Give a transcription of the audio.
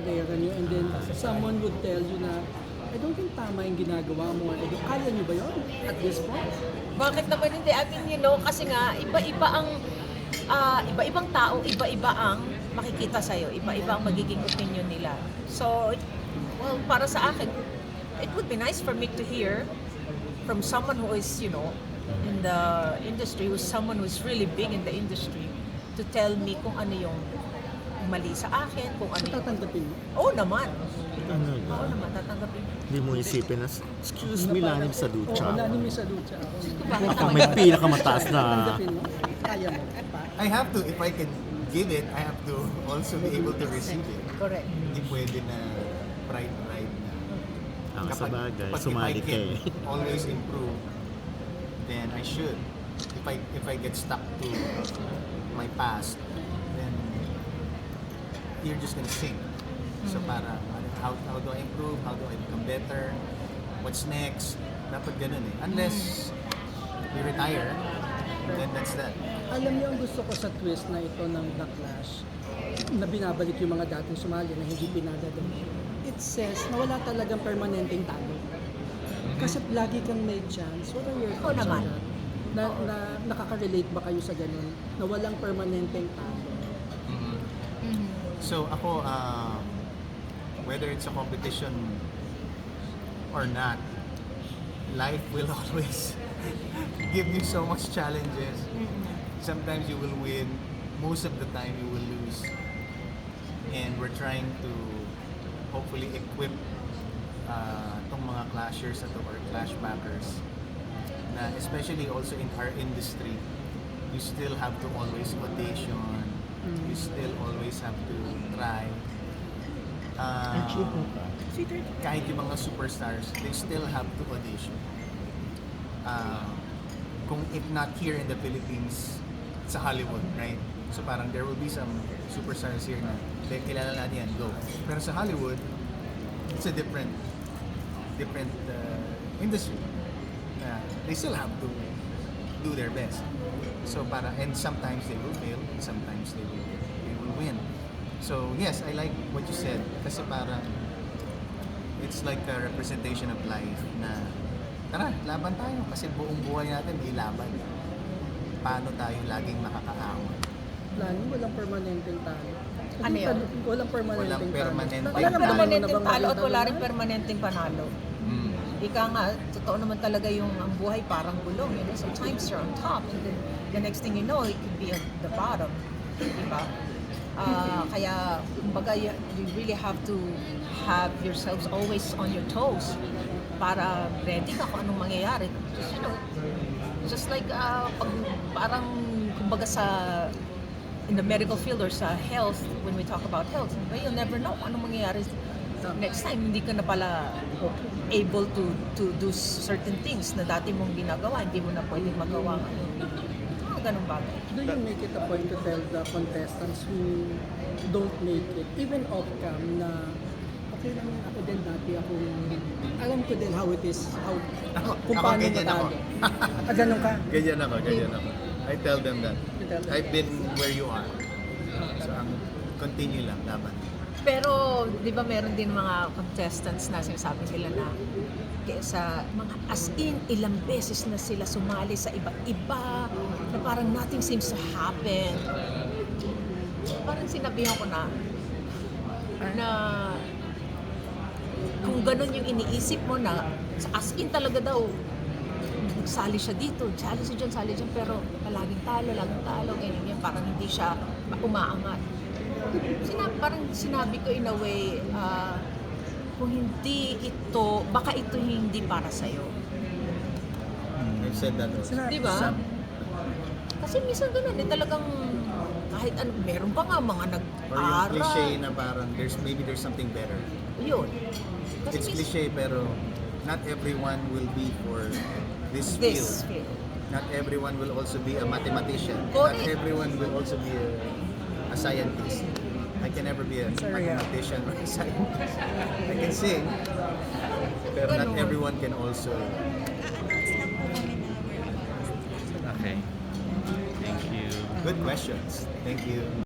karera niyo and then someone would tell you na, I don't think tama yung ginagawa mo. Kaya niyo ba yun at this point? Bakit naman hindi? I mean, kasi nga, iba-ibang tao, iba-iba ang makikita sa'yo, iba-iba ang magiging opinion nila. So, well, para sa akin, it would be nice for me to hear from someone who is, in the industry, someone who's really big in the industry, to tell me kung ano yung mali sa akin, kung ano So, tatanggapin mo? Oo naman. Ano Oo naman, tatanggapin. Hindi mo isipin na, excuse me, Lanim sa Oo, ducha. Lanim sa ducha. Bakit May naman? pinakamataas na... Tatanggapin mo? Kaya mo? I have to, if I can give it, I have to also be able to receive it. Correct. Hindi pwede na pride na. Ang sa bagay, kapag sumali if I ka can eh. always improve, then I should. If I get stuck to my past, then you're just gonna sink. So para how do I improve? How do I become better? What's next? Dapat ganun eh. Unless we retire, then that's that. Alam niyo ang gusto ko sa twist na ito ng The Clash, na binabalik yung mga dating sumali na hindi pinadadala. It says na wala talagang permanenteng talo. Kasi lagi kang may chance. What are your Oo thoughts on naman. that? Na nakaka-relate ba kayo sa ganun? Na walang permanenteng talo? So ako, whether it's a competition or not, life will always give you so much challenges. Sometimes you will win, most of the time you will lose. And we're trying to hopefully equip tong mga clashers at or clash backers na especially also in our industry, you still have to always audition, you still always have to try. Kahit yung mga superstars, they still have to audition. Kung if not here in the Philippines, sa Hollywood, right? So parang there will be some superstars here na kilala natin yan, go. Pero sa Hollywood, it's a different industry. They still have to do their best. So and sometimes they will fail, and sometimes they will win. So yes, I like what you said kasi parang it's like a representation of life na tara, laban tayo kasi buong buhay natin may laban. Paano tayo laging makakaahon? Lalim, walang permanenteng talo. Ano yun? Walang permanenteng Walang permanenteng talo. Walang talo. permanenteng talo at makita wala na? rin permanenteng panalo. Ika nga, totoo naman talaga yung ang buhay parang gulong. Sometimes you're on top and then the next thing you know, it could be at the bottom. Diba? Kaya, kumbaga, you really have to have yourselves always on your toes para ready ka kung anong mangyayari. Just like parang kumbaga in the medical field or sa health, when we talk about health, you'll never know kung anong mangyayari next time. Hindi ka na pala able to do certain things na dati mong ginagawa, hindi mo na pwedeng magawa ngayon. Ganun bagay. Do you make it a point to tell the contestants who don't make it, even off-cam, na okay lang ako din dati alam ko din how it is, kung Ako paano ganyan ako. matalo. Ganun ka? Ganyan ako. I tell them that. You tell them. I've been where you are. So continue lang, laban. Pero, di ba meron din mga contestants na sinasabi nila na sa mga as in ilang beses na sila sumali sa iba-iba na parang nothing seems to happen. Parang sinabihan ko na kung ganun yung iniisip mo na as in talaga daw sali siya dito, sali siya dyan, pero laging talo, ganyan, parang hindi siya umaangat. Parang sinabi ko in a way, kung hindi ito, baka ito hindi para sa'yo. I've said that also. Di ba? Kasi minsan ganun, talagang kahit ano, meron pa nga mga Or yung nag-aral. cliche na parang maybe there's something better. Yun. Kasi It's cliche pero not everyone will be for this this field. field. Not everyone will also be a mathematician. Correct. Not everyone will also be a scientist. I can never be a mathematician or a scientist. I can sing, pero not Ganun. everyone can also. Okay. Thank you. Good questions. Thank you.